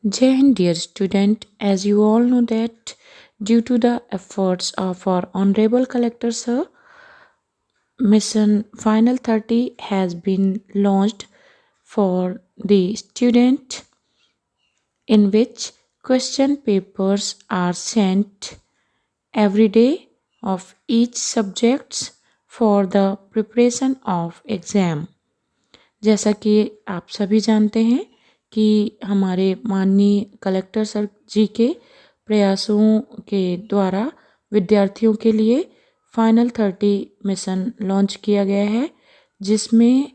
Jai Hind, dear student, as you all know that due to the efforts of our Honorable Collector Sir, Mission Final 30 has been launched for the student in which question papers are sent every day of each subjects for the preparation of exam. जैसा कि आप सभी जानते हैं कि हमारे माननीय collector sir जी के प्रयासों के द्वारा विद्यार्थियों के लिए फाइनल 30 मिशन लॉन्च किया गया है, जिसमें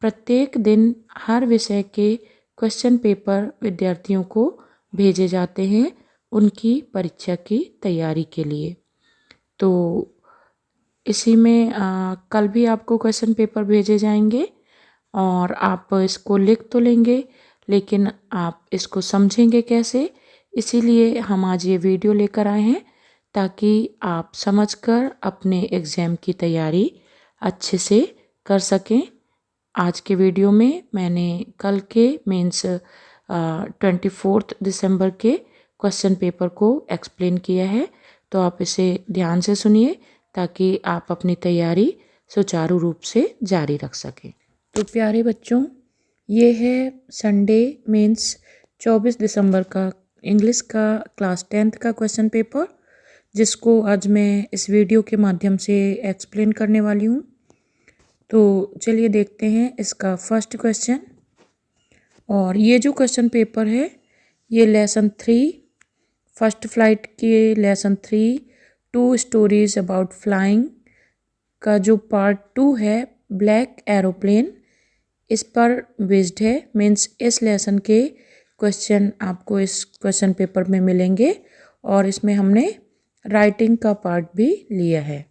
प्रत्येक दिन हर विषय के क्वेश्चन पेपर विद्यार्थियों को भेजे जाते हैं उनकी परीक्षा की तैयारी के लिए। तो इसी में कल भी आपको क्वेश्चन पेपर भेजे जाएंगे और आप इसको लिख तो लेंगे, लेकिन आप इसको समझेंगे कैसे, इसीलिए हम आज ये वीडियो लेकर आए हैं ताकि आप समझकर अपने एग्ज़ाम की तैयारी अच्छे से कर सकें। आज के वीडियो में मैंने कल के मीन्स 24 दिसंबर के क्वेश्चन पेपर को एक्सप्लेन किया है, तो आप इसे ध्यान से सुनिए ताकि आप अपनी तैयारी सुचारू रूप से जारी रख सकें। तो प्यारे बच्चों, ये है संडे मीन्स 24 दिसंबर का इंग्लिश का क्लास 10th का क्वेश्चन पेपर, जिसको आज मैं इस वीडियो के माध्यम से एक्सप्लेन करने वाली हूँ। तो चलिए देखते हैं इसका फर्स्ट क्वेश्चन। और ये जो क्वेश्चन पेपर है ये लेसन 3 फर्स्ट फ्लाइट के लेसन 3 2 स्टोरीज अबाउट फ्लाइंग का जो पार्ट 2 है ब्लैक एरोप्लेन, इस पर बेस्ड है। मीन्स इस लेसन के क्वेश्चन आपको इस क्वेश्चन पेपर में मिलेंगे और इसमें हमने राइटिंग का पार्ट भी लिया है।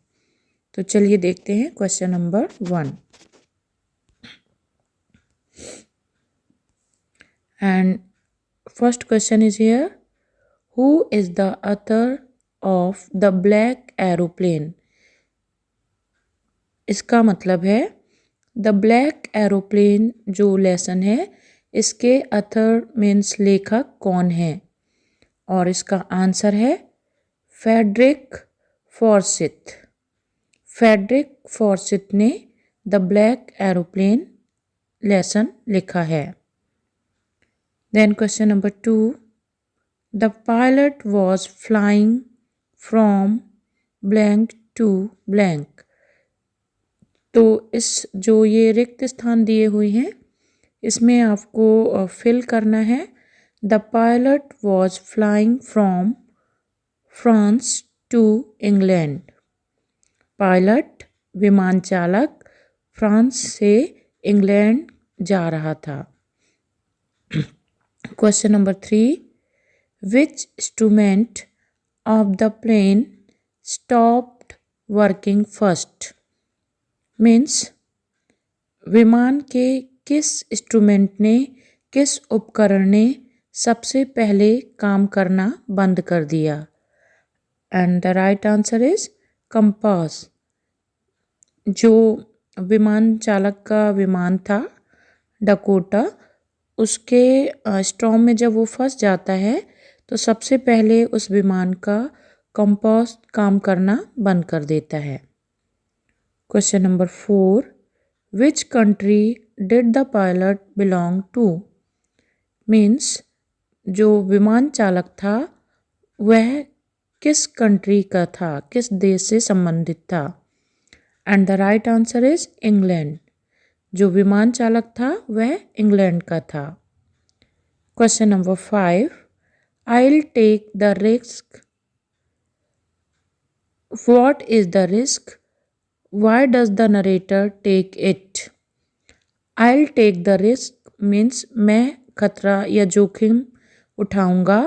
तो चलिए देखते हैं question number 1। And first question is here, who is the author of the black aeroplane. इसका मतलब है द ब्लैक एरोप्लेन जो लेसन है इसके ऑथर मीन्स लेखक कौन है, और इसका आंसर है फ्रेडरिक फॉर्सिथ। फ्रेडरिक फॉर्सिथ ने द ब्लैक एरोप्लेन लेसन लिखा है। Then question number 2, the pilot was flying from blank to blank. तो इस जो ये रिक्त स्थान दिए हुए हैं इसमें आपको फिल करना है। The pilot was flying from France to England. Pilot विमान चालक फ्रांस से इंग्लैंड जा रहा था। Question number 3, which instrument of the plane stopped working first. Means विमान के किस इंस्ट्रूमेंट ने, किस उपकरण ने सबसे पहले काम करना बंद कर दिया। And the right answer is compass. जो विमान चालक का विमान था डकोटा, उसके स्टॉर्म में जब वो फंस जाता है तो सबसे पहले उस विमान का कंपास काम करना बंद कर देता है। Question number 4, which country did the pilot belong to. Means जो विमान चालक था वह किस कंट्री का था, किस देश से संबंधित था। And the right answer is England. जो विमान चालक था वह इंग्लैंड का था। Question number 5, I will take the risk. What is the risk? Why does the narrator take it? I'll take the risk means मैं खतरा या जोखिम उठाऊंगा।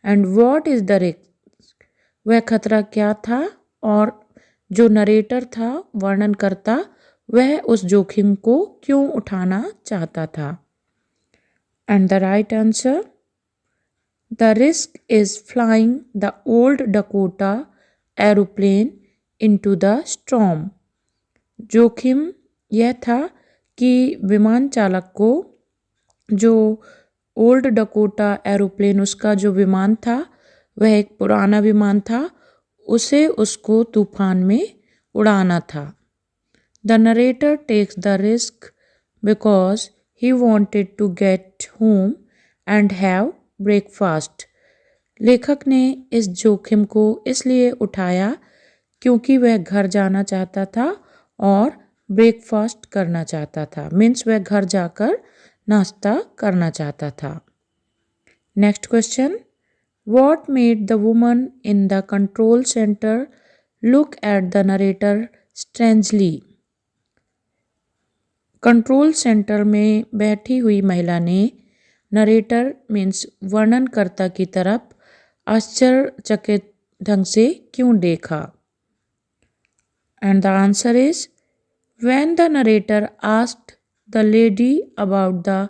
And what is the risk? वह खतरा क्या था और जो नरेटर था, वर्णनकर्ता, वह उस जोखिम को क्यों उठाना चाहता था। And the right answer, the risk is flying the old Dakota aeroplane into the storm. जोखिम यह था कि विमान चालक को जो ओल्ड डकोटा एरोप्लेन, उसका जो विमान था वह एक पुराना विमान था, उसे उसको तूफान में उड़ाना था। The narrator takes the risk because he wanted to get home and have breakfast. लेखक ने इस जोखिम को इसलिए उठाया क्योंकि वह घर जाना चाहता था और ब्रेकफास्ट करना चाहता था, मीन्स वह घर जाकर नाश्ता करना चाहता था। Next question, what made the woman in the control centre look at the narrator strangely. Control centre में बैठी हुई महिला ने नरेटर मीन्स वर्णनकर्ता की तरफ आश्चर्यचकित ढंग से क्यों देखा। And the answer is when the narrator asked the lady about the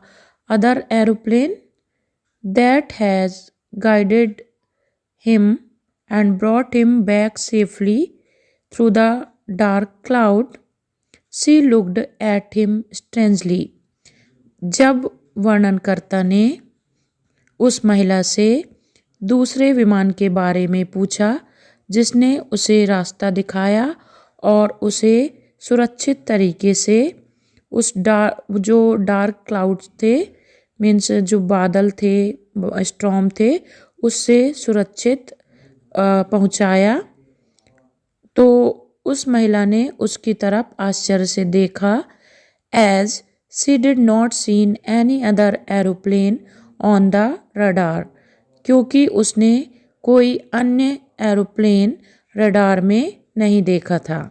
other aeroplane that has guided him and brought him back safely through the dark cloud, she looked at him strangely. जब वर्णनकर्ता ने उस महिला से दूसरे विमान के बारे में पूछा जिसने उसे रास्ता दिखाया और उसे सुरक्षित तरीके से उस जो डार्क क्लाउड्स थे, मीन्स जो बादल थे, स्टॉर्म थे, उससे सुरक्षित पहुंचाया, तो उस महिला ने उसकी तरफ आश्चर्य से देखा। As she did not seen any other aeroplane on the radar, क्योंकि उसने कोई अन्य एरोप्लेन रडार में नहीं देखा था,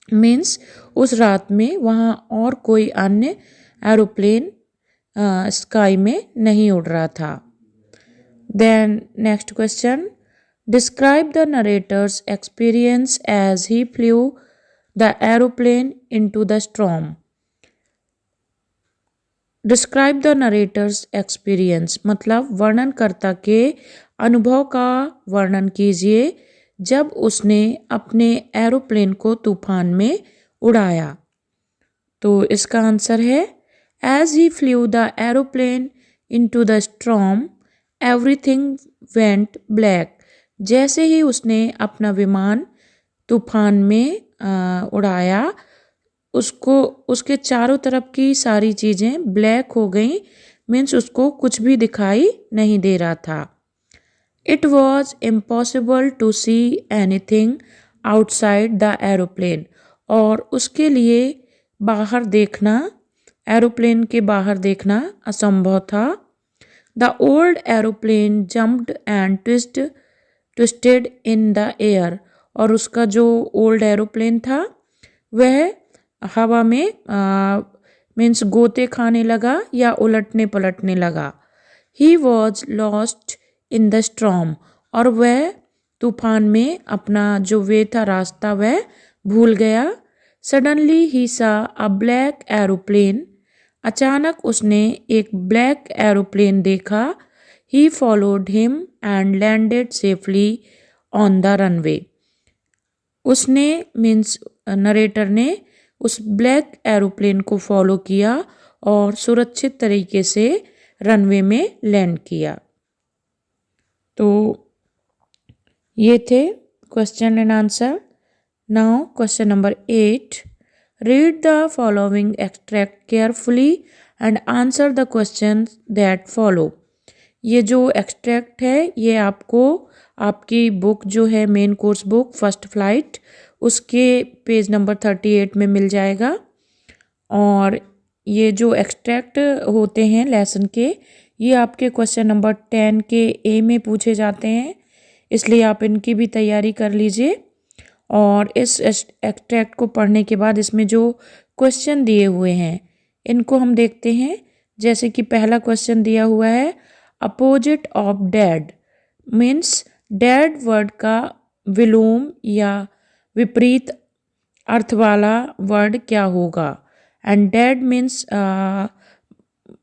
मीन्स उस रात में वहाँ और कोई अन्य एरोप्लेन स्काई में नहीं उड़ रहा था। Then next question, describe the narrator's experience as he flew the aeroplane into the storm. Describe the narrator's experience मतलब वर्णनकर्ता के अनुभव का वर्णन कीजिए जब उसने अपने एरोप्लेन को तूफान में उड़ाया। तो इसका आंसर है As he flew the aeroplane into the storm, everything went black. जैसे ही उसने अपना विमान तूफान में उड़ाया, उसके चारों तरफ की सारी चीज़ें ब्लैक हो गई, मीन्स उसको कुछ भी दिखाई नहीं दे रहा था। It was impossible to see anything outside the aeroplane. और उसके लिए बाहर देखना, एरोप्लेन के बाहर देखना असंभव था। The old aeroplane jumped and twisted in the air. और उसका जो ओल्ड एरोप्लेन था वह हवा में मीन्स गोते खाने लगा या उलटने पलटने लगा। He was lost in the storm. और वह तूफान में अपना जो वे था रास्ता वह भूल गया। सडनली ही सा अ ब्लैक एरोप्लेन। अचानक उसने एक ब्लैक एरोप्लेन देखा। He followed him and landed safely on the runway. उसने मीन्स नरेटर ने उस ब्लैक एरोप्लेन को फॉलो किया और सुरक्षित तरीके से रनवे में लैंड किया। तो ये थे question and answer. Now question number 8, read the following extract carefully and answer the questions that follow. ये जो एक्सट्रैक्ट है ये आपको आपकी बुक जो है main course book first flight उसके पेज नंबर 38 में मिल जाएगा। और ये जो एक्सट्रैक्ट होते हैं लेसन के, ये आपके क्वेश्चन नंबर 10 के ए में पूछे जाते हैं, इसलिए आप इनकी भी तैयारी कर लीजिए। और इस एक्सट्रैक्ट को पढ़ने के बाद इसमें जो क्वेश्चन दिए हुए हैं इनको हम देखते हैं। जैसे कि पहला क्वेश्चन दिया हुआ है, opposite of dad means dad word का विलोम या विपरीत अर्थ वाला वर्ड क्या होगा। एंड डैड मीन्स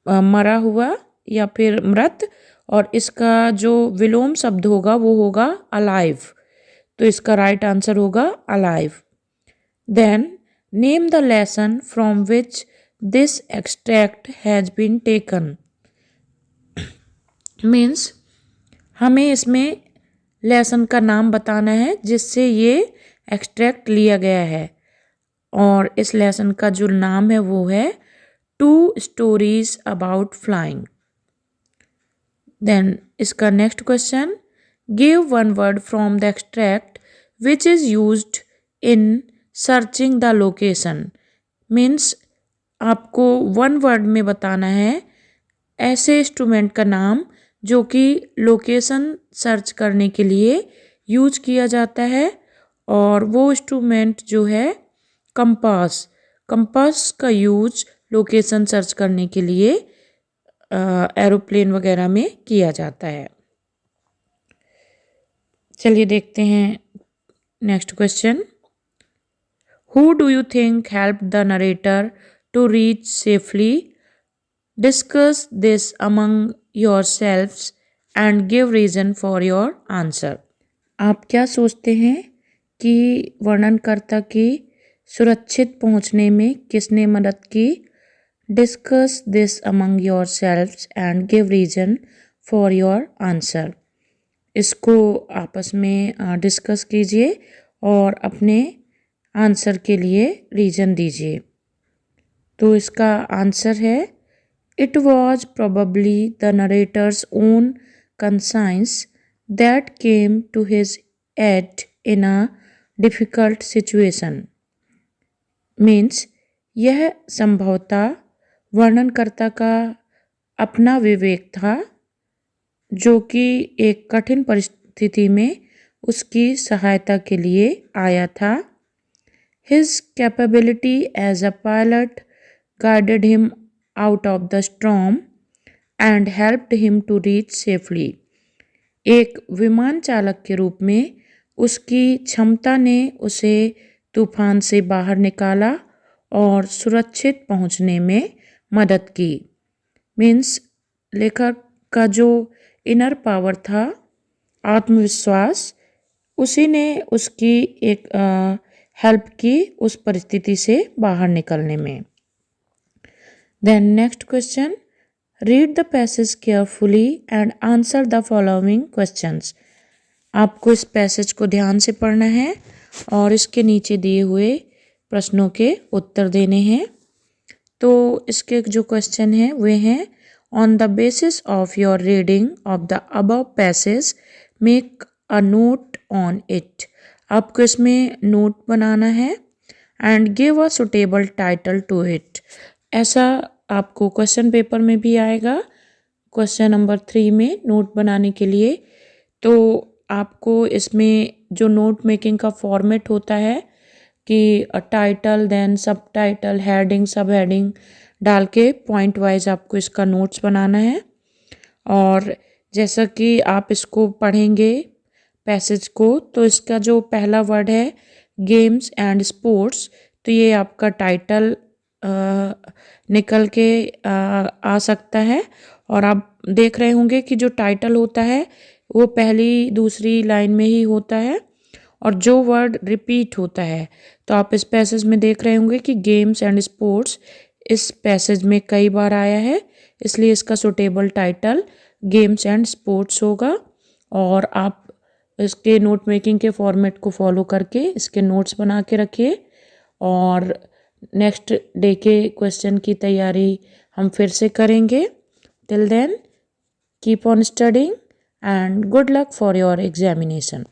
मरा हुआ या फिर मृत, और इसका जो विलोम शब्द होगा वो होगा अलाइव। तो इसका राइट आंसर होगा alive. Then name the lesson from which this extract has been taken. Means हमें इसमें लेसन का नाम बताना है जिससे ये एक्सट्रैक्ट लिया गया है, और इस लेसन का जो नाम है वो है 2 स्टोरीज अबाउट फ्लाइंग। देन इसका next question, give one word from the extract which is used in searching the location. Means आपको वन वर्ड में बताना है ऐसे इंस्ट्रूमेंट का नाम जो कि लोकेशन सर्च करने के लिए यूज किया जाता है, और वो इंस्ट्रूमेंट जो है कंपास। कंपास का यूज लोकेशन सर्च करने के लिए एरोप्लेन वगैरह में किया जाता है। चलिए देखते हैं next question, who do you think help the narrator to reach safely? Discuss this among yourselves and give reason for your answer. आप क्या सोचते हैं कि वर्णनकर्ता की सुरक्षित पहुंचने में किसने मदद की? Discuss this among yourselves and give reason for your answer. इसको आपस में डिस्कस कीजिए और अपने आंसर के लिए रीजन दीजिए। तो इसका आंसर है, it was probably the narrator's own conscience that came to his aid in a difficult situation. Means यह संभवतः वर्णनकर्ता का अपना विवेक था जो कि एक कठिन परिस्थिति में उसकी सहायता के लिए आया था। His capability as a pilot guided him out of the storm and helped him to reach safely. एक विमान चालक के रूप में उसकी क्षमता ने उसे तूफान से बाहर निकाला और सुरक्षित पहुंचने में मदद की। मीन्स लेखक का जो इनर पावर था, आत्मविश्वास, उसी ने उसकी एक हेल्प की उस परिस्थिति से बाहर निकलने में। Then next question, read the passage carefully and answer the following questions. आपको इस पैसेज को ध्यान से पढ़ना है और इसके नीचे दिए हुए प्रश्नों के उत्तर देने हैं। तो इसके जो क्वेश्चन हैं वे हैं, on the basis of your reading of the above passage make a note on it. आपको इसमें नोट बनाना है, and give a suitable title to it. ऐसा आपको क्वेश्चन पेपर में भी आएगा क्वेश्चन नंबर 3 में नोट बनाने के लिए। तो आपको इसमें जो नोट मेकिंग का फॉर्मेट होता है कि टाइटल, देन सब टाइटल, हेडिंग, सब हेडिंग डाल के पॉइंट वाइज आपको इसका नोट्स बनाना है। और जैसा कि आप इसको पढ़ेंगे पैसेज को, तो इसका जो पहला वर्ड है गेम्स एंड स्पोर्ट्स, तो ये आपका टाइटल निकल के आ सकता है। और आप देख रहे होंगे कि जो टाइटल होता है वो पहली दूसरी लाइन में ही होता है, और जो वर्ड रिपीट होता है, तो आप इस पैसेज में देख रहे होंगे कि गेम्स एंड स्पोर्ट्स इस पैसेज में कई बार आया है, इसलिए इसका suitable title games and sports होगा। और आप इसके नोट मेकिंग के फॉर्मेट को फॉलो करके इसके नोट्स बना के रखिए, और नेक्स्ट डे के क्वेश्चन की तैयारी हम फिर से करेंगे। Till then keep on studying and good luck for your examination.